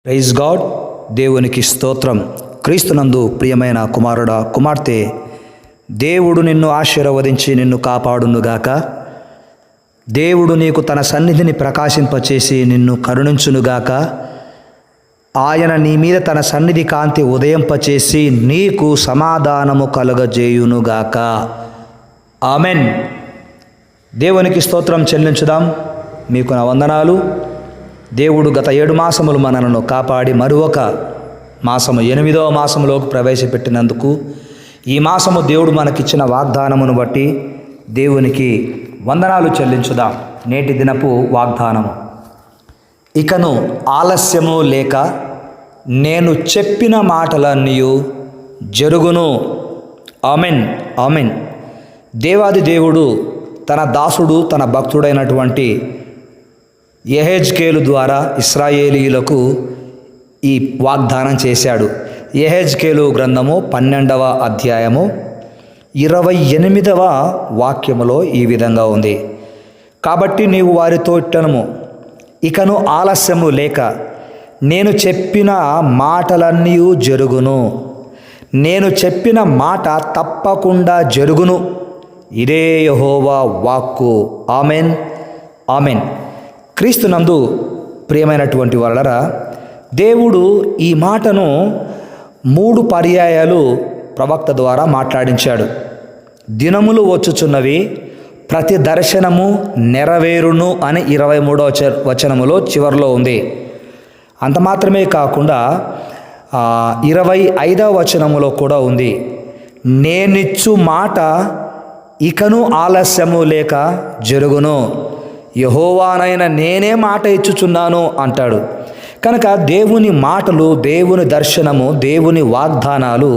Praise God. దేవునికి స్తోత్రం. క్రీస్తునందు ప్రియమైన కుమారుడా, కుమార్తె, దేవుడు నిన్ను ఆశీర్వదించి నిన్ను కాపాడునుగాక. దేవుడు నీకు తన సన్నిధిని ప్రకాశింపచేసి నిన్ను కరుణించునుగాక. ఆయన నీ మీద తన సన్నిధి కాంతి ఉదయింపచేసి నీకు సమాధానము కలుగజేయునుగాక. ఆమెన్. దేవునికి స్తోత్రం చెల్లించుదాం. మీకు నా వందనాలు. దేవుడు గత 7 మాసములు మనలను కాపాడి మరొక మాసము 8వ మాసంలోకి ప్రవేశపెట్టినందుకు, ఈ మాసము దేవుడు మనకిచ్చిన వాగ్దానమును బట్టి దేవునికి వందనాలు చెల్లించుదాం. నేటి దినపు వాగ్దానము: ఇకను ఆలస్యము లేక నేను చెప్పిన మాటలన్నీ జరుగును. Amen, amen. దేవాది దేవుడు తన దాసుడు, తన భక్తుడైనటువంటి యెహెజ్కేలు ద్వారా ఇశ్రాయేలీయులకు ఈ వాగ్దానం చేశాడు. యెహెజ్కేలు గ్రంథము 12వ అధ్యాయము 28వ వాక్యములో ఈ విధంగా ఉంది: కాబట్టి నీవు వారితో ఇట్లనుము, ఇకను ఆలస్యము లేక నేను చెప్పిన మాటలన్నీ జరుగును. నేను చెప్పిన మాట తప్పకుండా జరుగును. ఇదే యెహోవా వాక్కు. Amen, amen. క్రీస్తునందు ప్రియమైనటువంటి వాళ్ళరా, దేవుడు ఈ మాటను 3 పర్యాయాలు ప్రవక్త ద్వారా మాట్లాడించాడు. దినములు వచ్చుచున్నవి, ప్రతి దర్శనము నెరవేరును అని 23వ వచనములో చివరిలో ఉంది. అంత మాత్రమే కాకుండా 25వ వచనములో కూడా ఉంది: నేనిచ్చు మాట ఇకను ఆలస్యము లేక జరుగును. యెహోవానైన నేనే మాట ఇచ్చుచున్నాను అంటాడు. కనుక దేవుని మాటలు, దేవుని దర్శనము, దేవుని వాగ్దానాలు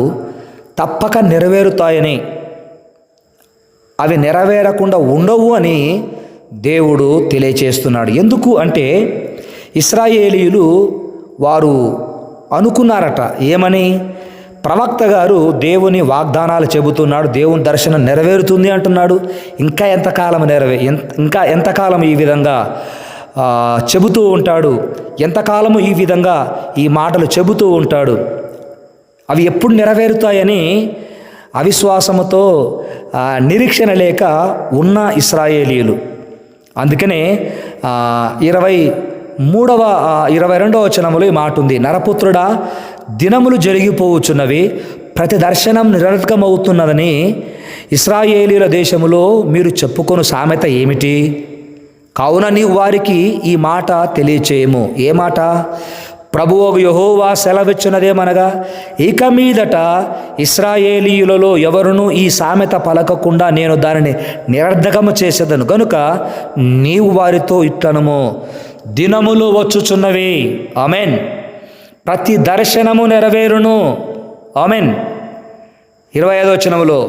తప్పక నెరవేరుతాయని, అవి నెరవేరకుండా ఉండవు అని దేవుడు తెలియచేస్తున్నాడు. ఎందుకు అంటే, ఇశ్రాయేలీయులు వారు అనుకున్నారట. ఏమని? ప్రవక్త గారు దేవుని వాగ్దానాలు చెబుతున్నాడు, దేవుని దర్శనం నెరవేరుతుంది అంటున్నాడు. ఇంకా ఎంతకాలం ఈ విధంగా చెబుతూ ఉంటాడు? ఎంతకాలము ఈ విధంగా ఈ మాటలు చెబుతూ ఉంటాడు? అవి ఎప్పుడు నెరవేరుతాయని అవిశ్వాసముతో, నిరీక్షణ లేక ఉన్న ఇశ్రాయేలీయులు. అందుకనే 22వ వచనములో ఈ మాట ఉంది: నరపుత్రుడా, దినములు జరిగిపోవచ్చున్నవి, ప్రతి దర్శనం నిరర్థకమవుతున్నదని ఇశ్రాయేలీయుల దేశములో మీరు చెప్పుకొను సామెత ఏమిటి? కావున నీవు వారికి ఈ మాట తెలియచేయము. ఏ మాట? ప్రభువు యెహోవా సెలవిచ్చినదేమనగా, ఇక మీదట ఇశ్రాయేలీయులలో ఎవరునూ ఈ సామెత పలకకుండా నేను దానిని నిరర్ధకము చేసేదను గనుక నీవు వారితో ఇట్లనుము, దినములు వచ్చుచున్నవి. ఆమెన్. ప్రతి దర్శనము నెరవేరును. ఆమెన్. 25వ వచనములో,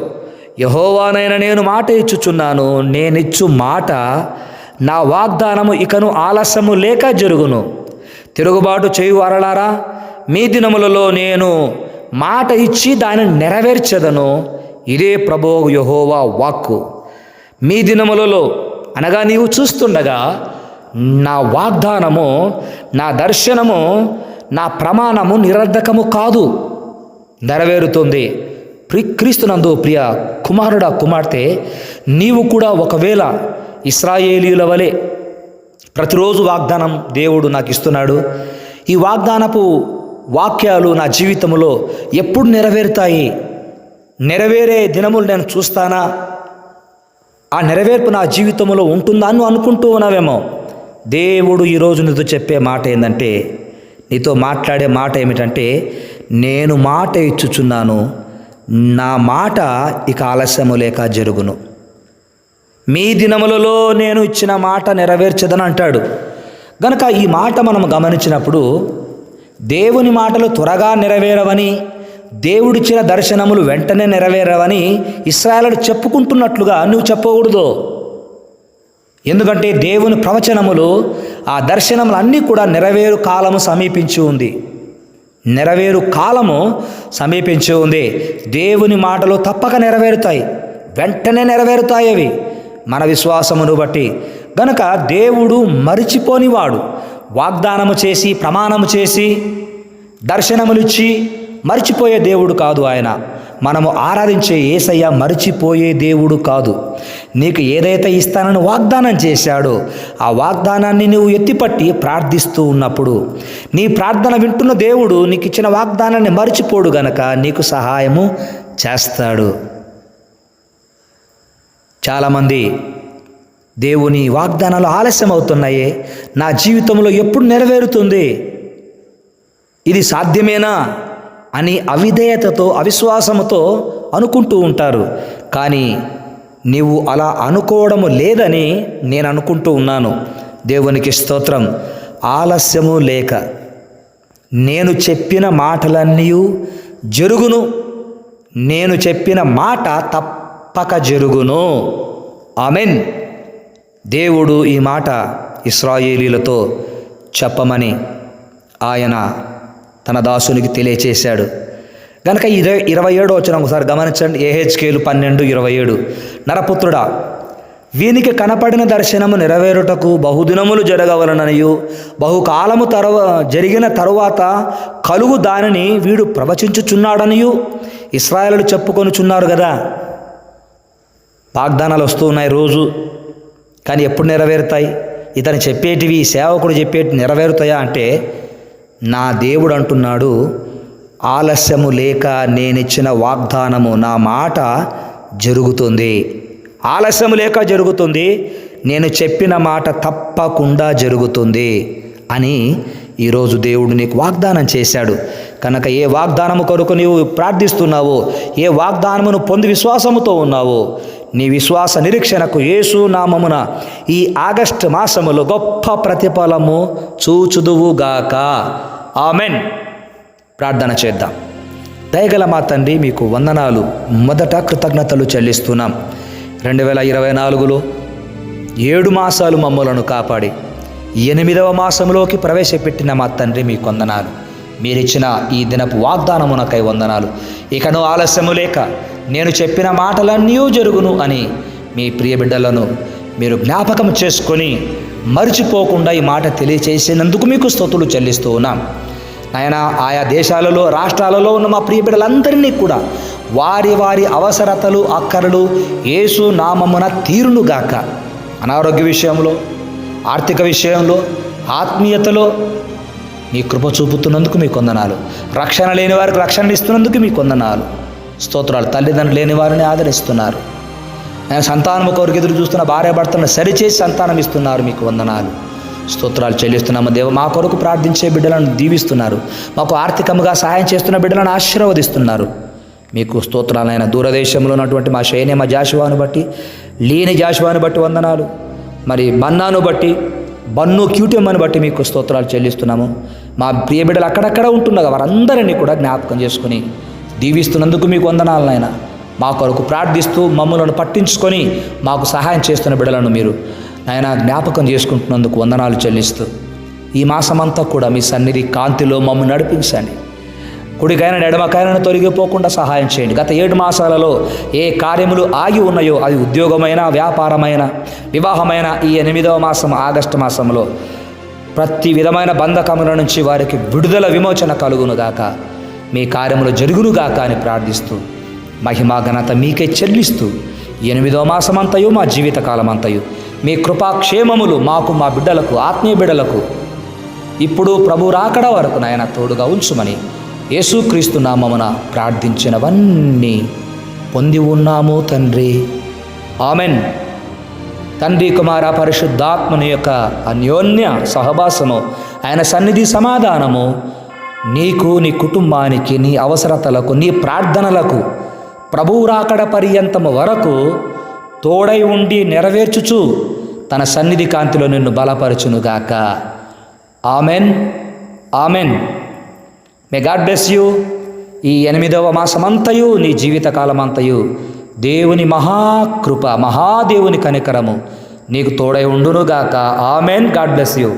యెహోవానైన నేను మాట ఇచ్చుచున్నాను, నేనిచ్చు మాట, నా వాగ్దానము ఇకను ఆలస్యము లేక జరుగును. తిరుగుబాటు చేయు వారలారా, మీ దినములలో నేను మాట ఇచ్చి దానిని నెరవేర్చెదను. ఇదే ప్రభువు యెహోవా వాక్కు. మీ దినములలో అనగా నీవు చూస్తుండగా నా వాగ్దానము, నా దర్శనము, నా ప్రమాణము నిరర్ధకము కాదు, నెరవేరుతుంది. క్రీస్తునందు ప్రియ కుమారుడా, కుమార్తె, నీవు కూడా ఒకవేళ ఇశ్రాయేలీయుల వలె ప్రతిరోజు వాగ్దానం దేవుడు నాకు ఇస్తున్నాడు, ఈ వాగ్దానపు వాక్యాలు నా జీవితంలో ఎప్పుడు నెరవేరుతాయి, నెరవేరే దినములు నేను చూస్తానా, ఆ నెరవేర్పు నా జీవితంలో ఉంటుందా అని అనుకుంటూ ఉన్నావేమో. దేవుడు ఈరోజు నీతో చెప్పే మాట ఏంటంటే, నీతో మాట్లాడే మాట ఏమిటంటే, నేను మాట ఇచ్చుచున్నాను, నా మాట ఇక ఆలస్యము లేక జరుగును. మీ దినములలో నేను ఇచ్చిన మాట నెరవేర్చదని అంటాడు. గనుక ఈ మాట మనం గమనించినప్పుడు, దేవుని మాటలు త్వరగా నెరవేరవని, దేవుడిచ్చిన దర్శనములు వెంటనే నెరవేరవని ఇశ్రాయేలు చెప్పుకుంటున్నట్లుగా నువ్వు చెప్పకూడదు. ఎందుకంటే దేవుని ప్రవచనములు, ఆ దర్శనములు అన్నీ కూడా నెరవేరు కాలము సమీపించి ఉంది. నెరవేరు కాలము సమీపించి ఉంది. దేవుని మాటలు తప్పక నెరవేరుతాయి, వెంటనే నెరవేరుతాయి అవి మన విశ్వాసమును బట్టి. గనుక దేవుడు మరిచిపోనివాడు, వాగ్దానము చేసి ప్రమాణము చేసి దర్శనములిచ్చి మరిచిపోయే దేవుడు కాదు ఆయన. మనము ఆరాధించే యేసయ్య మరిచిపోయే దేవుడు కాదు. నీకు ఏదైతే ఇస్తానని వాగ్దానం చేశాడో ఆ వాగ్దానాన్ని నువ్వు ఎత్తిపట్టి ప్రార్థిస్తూ ఉన్నప్పుడు నీ ప్రార్థన వింటున్న దేవుడు నీకు ఇచ్చిన వాగ్దానాన్ని మరిచిపోడు గనక నీకు సహాయము చేస్తాడు. చాలామంది దేవుని వాగ్దానాలు ఆలస్యం అవుతున్నాయే, నా జీవితంలో ఎప్పుడు నెరవేరుతుంది, ఇది సాధ్యమేనా అని అవిధేయతతో అవిశ్వాసముతో అనుకుంటూ ఉంటారు. కానీ నీవు అలా అనుకోవడము లేదని నేను అనుకుంటూ ఉన్నాను. దేవునికి స్తోత్రం. ఆలస్యము లేక నేను చెప్పిన మాటలన్నీ జరుగును, నేను చెప్పిన మాట తప్పక జరుగును. ఆమెన్. దేవుడు ఈ మాట ఇశ్రాయేలీలతో చెప్పమని ఆయన తన దాసునికి తెలియచేశాడు గనక 27వ వచనం ఒకసారి గమనించండి. యెహెజ్కేలు 12:27. నరపుత్రుడా, వీనికి కనపడిన దర్శనము నెరవేరుటకు బహుదినములు జరగవలననియు బహుకాలము జరిగిన తరువాత కలుగు దానిని వీడు ప్రవచించుచున్నాడనియు ఇశ్రాయేలు చెప్పుకొనుచున్నారు కదా. వాగ్దానాలు వస్తూ ఉన్నాయి రోజు, కానీ ఎప్పుడు నెరవేరుతాయి? ఇతను చెప్పేటివి, సేవకుడు చెప్పేటివి నెరవేరుతాయా అంటే నా దేవుడు అంటున్నాడు, ఆలస్యము లేక నేనిచ్చిన వాగ్దానము, నా మాట జరుగుతుంది. ఆలస్యము లేక జరుగుతుంది, నేను చెప్పిన మాట తప్పకుండా జరుగుతుంది అని ఈరోజు దేవుడు నీకు వాగ్దానం చేశాడు. కనుక ఏ వాగ్దానము కొరకు నీవు ప్రార్థిస్తున్నావో, ఏ వాగ్దానమును పొంది విశ్వాసముతో ఉన్నావో, నీ విశ్వాస నిరీక్షణకు యేసు నామమున ఈ ఆగస్టు మాసములో గొప్ప ప్రతిఫలము చూచుదువుగాక. ఆమెన్. ప్రార్థన చేద్దాం. దయగల మా తండ్రి, మీకు వందనాలు. మొదట కృతజ్ఞతలు చెల్లిస్తున్నాం. 2024లో 7 మాసాలు మమ్మలను కాపాడి 8వ మాసంలోకి ప్రవేశపెట్టిన మా తండ్రి, మీకు వందనాలు. మీరిచ్చిన ఈ దినపు వాగ్దానమునకై వందనాలు. ఇకను ఆలస్యము లేక నేను చెప్పిన మాటలన్నీ జరుగును అని మీ ప్రియ బిడ్డలను మీరు జ్ఞాపకం చేసుకొని మరిచిపోకుండా ఈ మాట తెలియచేసినందుకు మీకు స్తుతులు చెల్లిస్తూ ఉన్నాం. ఆయన ఆయా దేశాలలో, రాష్ట్రాలలో ఉన్న మా ప్రియ బిడ్డలందరినీ కూడా వారి వారి అవసరతలు, అక్కరలు యేసు నామమున తీరునుగాక. అనారోగ్య విషయంలో, ఆర్థిక విషయంలో, ఆత్మీయతలో మీ కృప చూపుతున్నందుకు మీకు వందనాలు. రక్షణ లేని వారికి రక్షణ ఇస్తున్నందుకు మీకు వందనాలు, స్తోత్రాలు. తల్లిదండ్రులు లేని వారిని ఆదరిస్తున్నారు. సంతానము కొరకు ఎదురు చూస్తున్న భార్యాభర్తలను సరిచేసి సంతానం ఇస్తున్నారు, మీకు వందనాలు, స్తోత్రాలు చెల్లిస్తున్నాము. దేవ, మా కొరకు ప్రార్థించే బిడ్డలను దీవిస్తున్నారు. మాకు ఆర్థికంగా సహాయం చేస్తున్న బిడ్డలను ఆశీర్వదిస్తున్నారు, మీకు స్తోత్రాలైన. దూరదేశంలో ఉన్నటువంటి మా సైన్యమ జాషువాను బట్టి, లేని జాషువాను బట్టి వందనాలు. మరి బన్నాను బట్టి, బన్ను క్యూటెమ్మను బట్టి మీకు స్తోత్రాలు చెల్లిస్తున్నాము. మా ప్రియ బిడ్డలు అక్కడక్కడ ఉంటుండగా వారందరినీ కూడా జ్ఞాపకం చేసుకుని దీవిస్తున్నందుకు మీకు వందనాలు నాయన. మా కొరకు ప్రార్థిస్తూ మమ్మలను పట్టించుకొని మాకు సహాయం చేస్తున్న బిడ్డలను మీరు నాయన జ్ఞాపకం చేసుకుంటున్నందుకు వందనాలు చెల్లిస్తూ ఈ మాసమంతా కూడా మీ సన్నిధి కాంతిలో మమ్మల్ని నడిపించండి. కుడికైనా ఎడమకైనా తొలగిపోకుండా సహాయం చేయండి. గత 7 మాసాలలో ఏ కార్యములు ఆగి ఉన్నాయో, అది ఉద్యోగమైన, వ్యాపారమైన, వివాహమైన, ఈ 8వ మాసం ఆగస్టు మాసంలో ప్రతి విధమైన బంధకముల నుంచి వారికి విడుదల, విమోచన కలుగునుగాక. మీ కార్యములు జరుగునుగాక అని ప్రార్థిస్తూ మహిమా ఘనత మీకే చెల్లిస్తూ 8వ మాసమంతయు మా జీవితకాలం అంతయు మీ కృపాక్షేమములు మాకు, మా బిడ్డలకు, ఆత్మీయ బిడ్డలకు ఇప్పుడు ప్రభు రాకడ వరకు నాయన తోడుగా ఉంచుమని యేసుక్రీస్తు నామమున ప్రార్థించినవన్నీ పొంది ఉన్నాము తండ్రి. ఆమెన్. తండ్రి, కుమార, పరిశుద్ధాత్మని యొక్క అన్యోన్య సహవాసము, ఆయన సన్నిధి సమాధానము నీకు, నీ కుటుంబానికి, నీ అవసరతలకు, నీ ప్రార్థనలకు ప్రభువు రాకడ పర్యంతము వరకు తోడై ఉండి నెరవేర్చుచు తన సన్నిధి కాంతిలో నిన్ను బలపరచునుగాక. Amen. Amen. May God bless you. ఈ 8వ మాసమంతయు, నీ జీవితకాలమంతయు దేవుని మహాకృప, మహాదేవుని కనికరము నీకు తోడై ఉండునుగాక. ఆమెన్. God bless you.